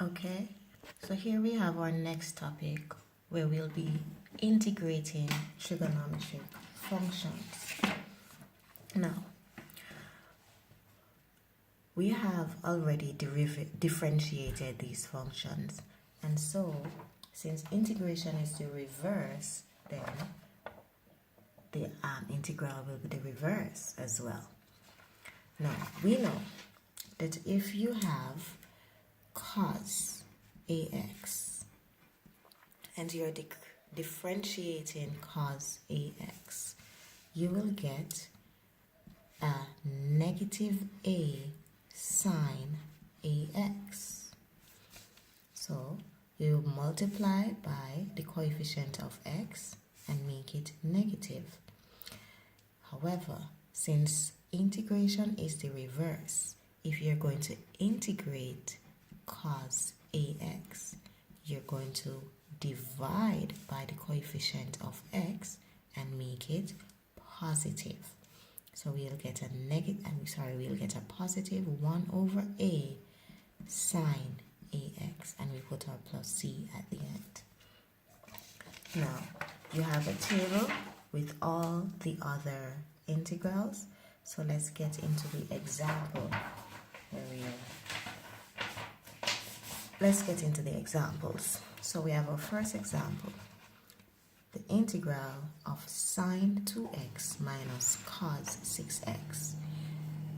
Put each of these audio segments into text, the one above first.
Okay, so here we have our next topic where we'll be integrating trigonometric functions. Now, we have already differentiated these functions, and so since integration is the reverse, then the integral will be the reverse as well. Now, we know that if you have cos ax and you're differentiating cos ax, you will get a negative a sine ax. So you multiply by the coefficient of x and make it negative. However, since integration is the reverse, if you're going to integrate cos ax, you're going to divide by the coefficient of x and make it positive. So we'll get we'll get a positive 1 over a sine ax, and we put our plus c at the end. Now, you have a table with all the other integrals, so let's get into the example. Let's get into the examples. So we have our first example, the integral of sine 2x minus cos 6x.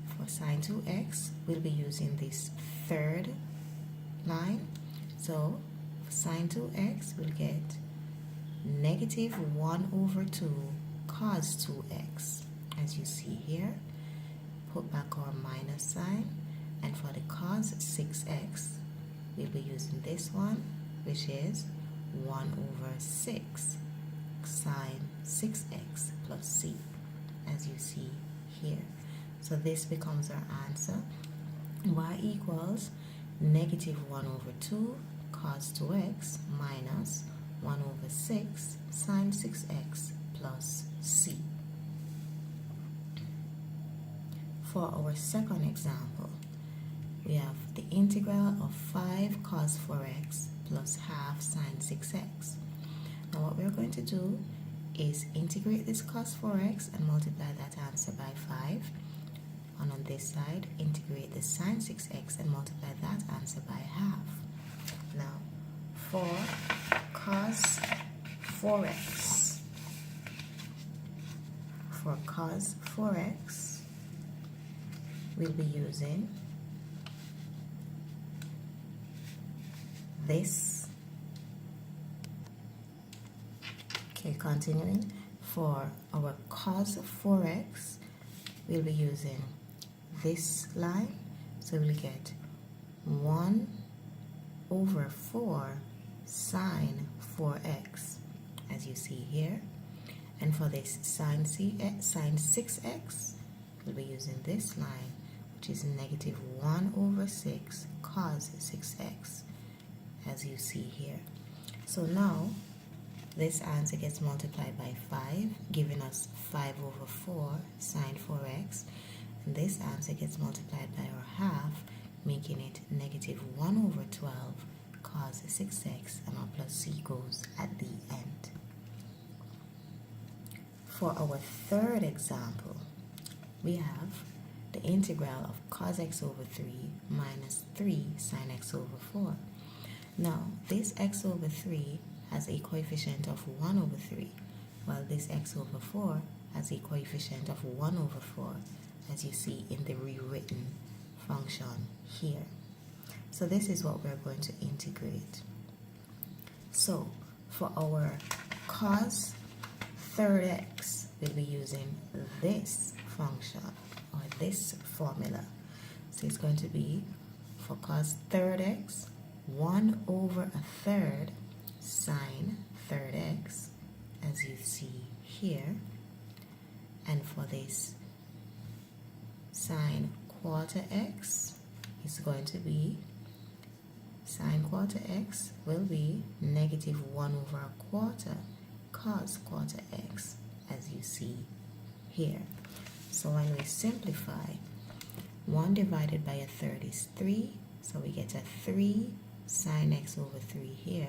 For sine 2x, we'll be using this third line. So for sine 2x, we'll get negative 1 over 2 cos 2x. As you see here, put back our minus sign, and for the cos 6x, we'll be using this one, which is 1 over 6 sine 6x plus c, as you see here. So this becomes our answer. Y equals negative 1 over 2 cos 2x minus 1 over 6 sine 6x plus c. For our second example, we have the integral of 5 cos 4x plus half sine 6x. Now what we're going to do is integrate this cos 4x and multiply that answer by 5. And on this side, integrate the sine 6x and multiply that answer by half. Now, for cos 4x, we'll be using this. Okay, continuing. For our cos 4x, we'll be using this line. So we'll get 1 over 4 sine 4x, as you see here. And for this sine 6x, we'll be using this line, which is negative 1 over 6 cos 6x, as you see here. So now, this answer gets multiplied by 5, giving us 5 over 4 sine 4x. And this answer gets multiplied by our half, making it negative 1 over 12 cos 6x, and our plus c goes at the end. For our third example, we have the integral of cos x over 3 minus 3 sine x over 4. Now, this x over 3 has a coefficient of 1 over 3, while this x over 4 has a coefficient of 1 over 4, as you see in the rewritten function here. So this is what we're going to integrate. So for our cos third x, we'll be using this function, or this formula. So it's going to be, for cos third x, 1 over a third sine third x, as you see here. And for this sine quarter x, is going to be, sine quarter x will be negative 1 over a quarter cos quarter x, as you see here. So when we simplify, 1 divided by a third is 3, so we get a 3 sine x over 3 here.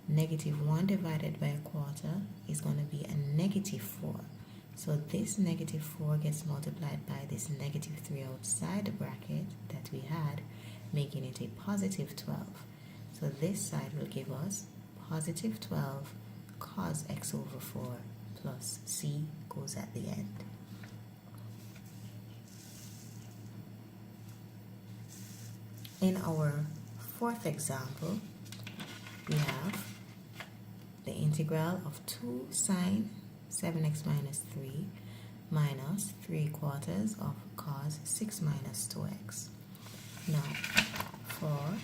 Negative 1 divided by a quarter is going to be a negative 4. So this negative 4 gets multiplied by this negative 3 outside the bracket that we had, making it a positive 12. So this side will give us positive 12 cos x over 4 plus c goes at the end. In our fourth example, we have the integral of 2 sine 7x minus 3 minus 3/4 of cos 6 minus 2x. Now, for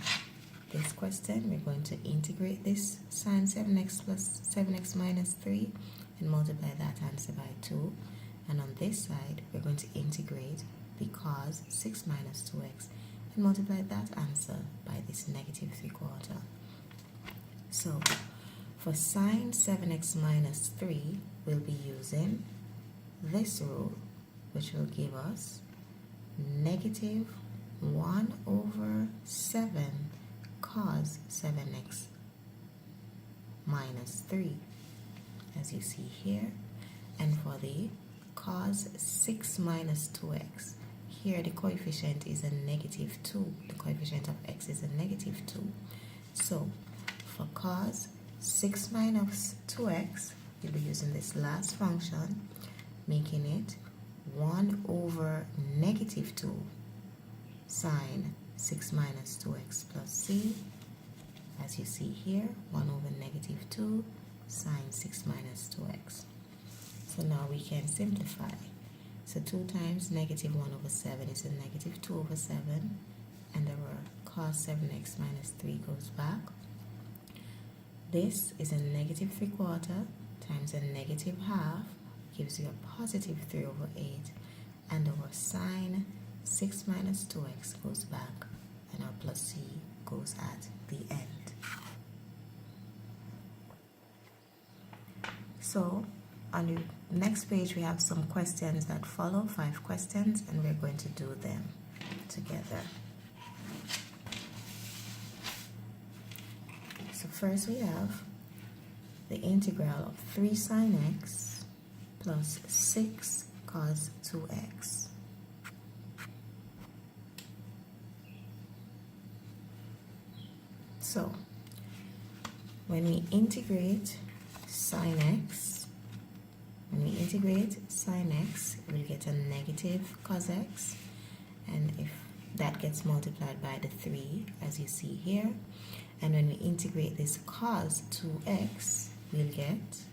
this question, we're going to integrate this sine 7x plus 7x minus 3 and multiply that answer by 2. And on this side, we're going to integrate the cos 6 minus 2x and multiply that answer by this negative 3/4. So, for sine 7x minus 3, we'll be using this rule, which will give us negative 1 over 7 cos 7x minus 3, as you see here. And for the cos 6 minus 2x, here the coefficient is a negative 2. The coefficient of x is a negative 2. So, for cos 6 minus 2x, we'll be using this last function, making it 1 over negative 2 sine 6 minus 2x plus c. As you see here, 1 over negative 2 sine 6 minus 2x. So now we can simplify. So 2 times negative 1 over 7 is a negative 2 over 7, and our cos 7x minus 3 goes back. This is a negative 3/4 times a negative half, gives you a positive 3 over 8, and our sine 6 minus 2x goes back, and our plus c goes at the end. So on the next page we have some questions that follow, 5 questions, and we're going to do them together. So first we have the integral of 3 sine x plus 6 cos 2x. So when we integrate sine x, we'll get a negative cos x, and if that gets multiplied by the 3, as you see here, and when we integrate this cos 2x, we'll get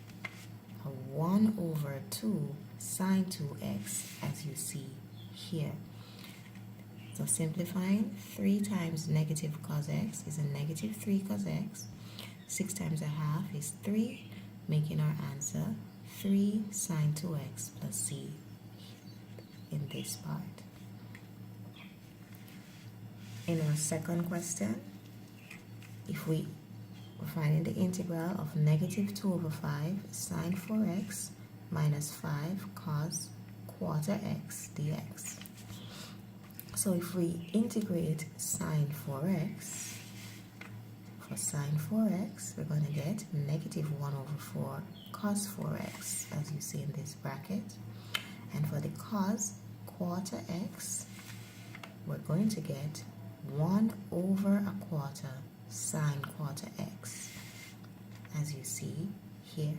a 1 over 2 sine 2x, as you see here. So simplifying, 3 times negative cos x is a negative 3 cos x. 6 times a half is 3, making our answer 3 sine 2x plus c in this part. In our second question, if we are finding the integral of negative 2 over 5 sine 4x minus 5 cos quarter x dx. So if we integrate sine 4x, for sine 4x, we're going to get negative 1 over 4 cos 4x, as you see in this bracket. And for the cos quarter x, we're going to get 1 over a quarter sine quarter x, as you see here.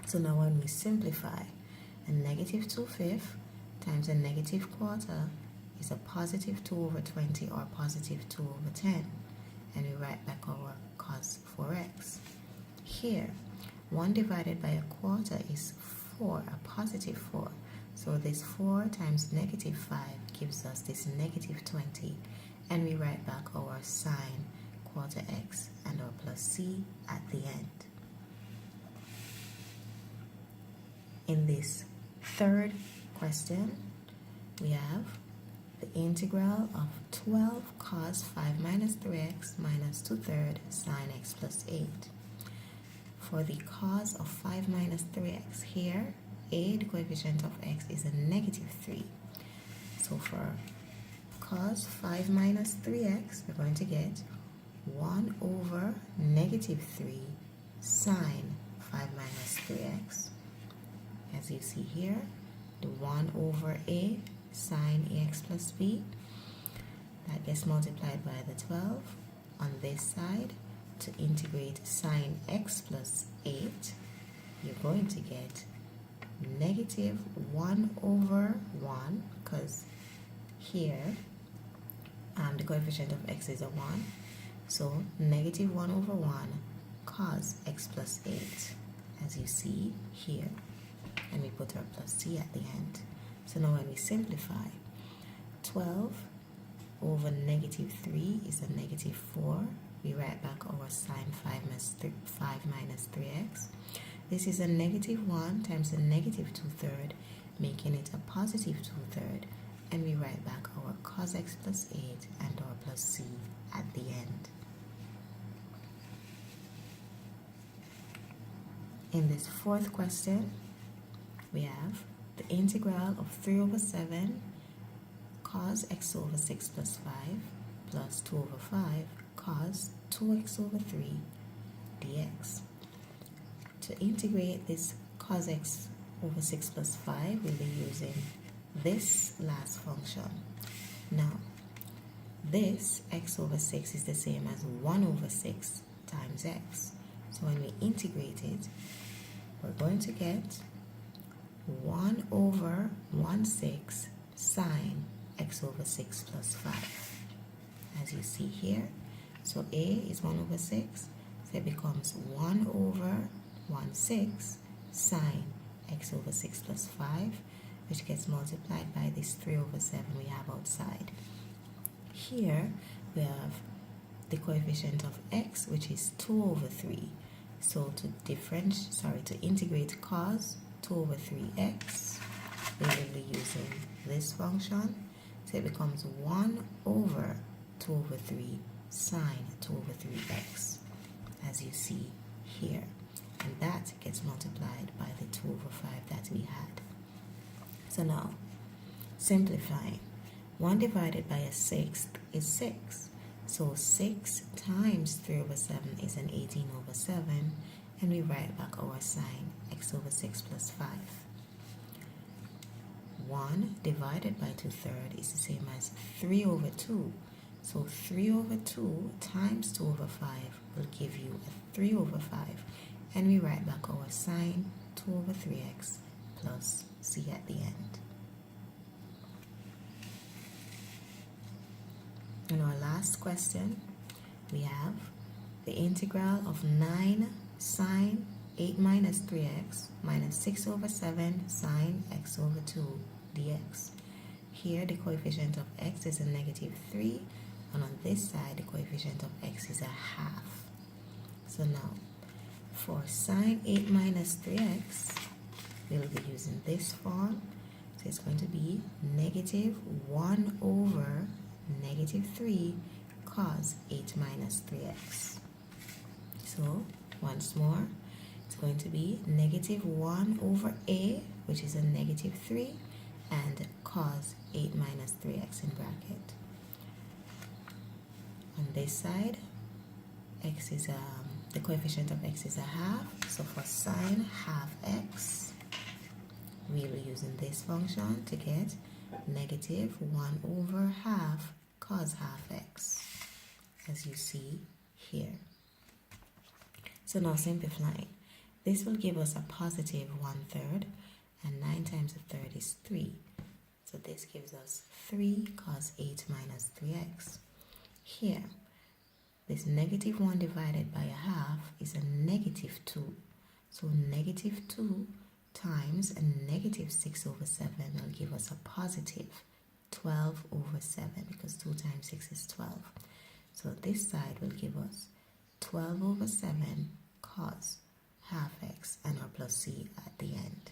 So now when we simplify, a negative 2/5 times a negative quarter is a positive 2 over 20, or positive 2 over 10. And we write back our cos 4x. Here, 1 divided by a quarter is 4, a positive 4. So this 4 times negative 5 gives us this negative 20. And we write back our sine quarter x and our plus c at the end. In this third question, we have the integral of 12 cos 5 minus 3x minus 2/3 sine x plus 8. For the cos of 5 minus 3x, here, a, the coefficient of x is a negative 3. So for cos 5 minus 3x, we're going to get 1 over negative 3 sine 5 minus 3x. As you see here, the 1 over a sine ax plus b, that gets multiplied by the 12 on this side. To integrate sine x plus 8, you're going to get negative 1 over 1, because here the coefficient of x is a 1, so negative 1 over 1 cos x plus 8, as you see here, and we put our plus c at the end. So now when we simplify, 12 over negative 3 is a negative 4. We write back our sine 5 minus 3x. This is a negative 1 times a negative 2/3, making it a positive 2/3. And we write back our cos x plus 8 and our plus c at the end. In this fourth question, we have the integral of 3 over 7 cos x over 6 plus 5 plus 2 over 5 cos 2x over 3 dx. To integrate this cos x over 6 plus 5, we'll be using this last function. Now, this x over 6 is the same as 1 over 6 times x. So when we integrate it, we're going to get 1 over 1/6 sine x over 6 plus 5. As you see here, so a is 1 over 6, so it becomes 1 over 1/6 sine x over 6 plus 5, which gets multiplied by this 3 over 7 we have outside. Here we have the coefficient of x, which is 2 over 3. So to integrate cos 2 over 3x, we will be using this function. So it becomes 1 over 2 over 3 sine 2 over 3x, as you see here. And that gets multiplied by the 2 over 5 that we had. So now, simplifying, 1 divided by a 6th is 6. So 6 times 3 over 7 is an 18 over 7. And we write back our sine x over 6 plus 5. 1 divided by 2/3 is the same as 3 over 2. So 3 over 2 times 2 over 5 will give you a 3 over 5. And we write back our sine 2 over 3x plus c at the end. In our last question, we have the integral of 9 sine 8 minus 3x minus 6 over 7 sine x over 2 dx. Here the coefficient of x is a negative 3, and on this side the coefficient of x is a half. So now, for sine 8 minus 3x, we'll be using this form. So it's going to be negative 1 over negative 3 cos 8 minus 3x. So once more, it's going to be negative 1 over a, which is a negative 3, and cos 8 minus 3x in bracket. On this side, x is the coefficient of x is a half, so for sine half x, we'll be using this function to get negative 1 over half cos half x, as you see here. So now simplifying, this will give us a positive 1/3, and 9 times a third is 3. So this gives us 3 cos 8 minus 3x. Here, this negative 1 divided by a half is a negative 2. So negative 2 times a negative 6 over 7 will give us a positive 12 over 7, because 2 times 6 is 12. So this side will give us 12 over 7 cos half x and our plus c at the end.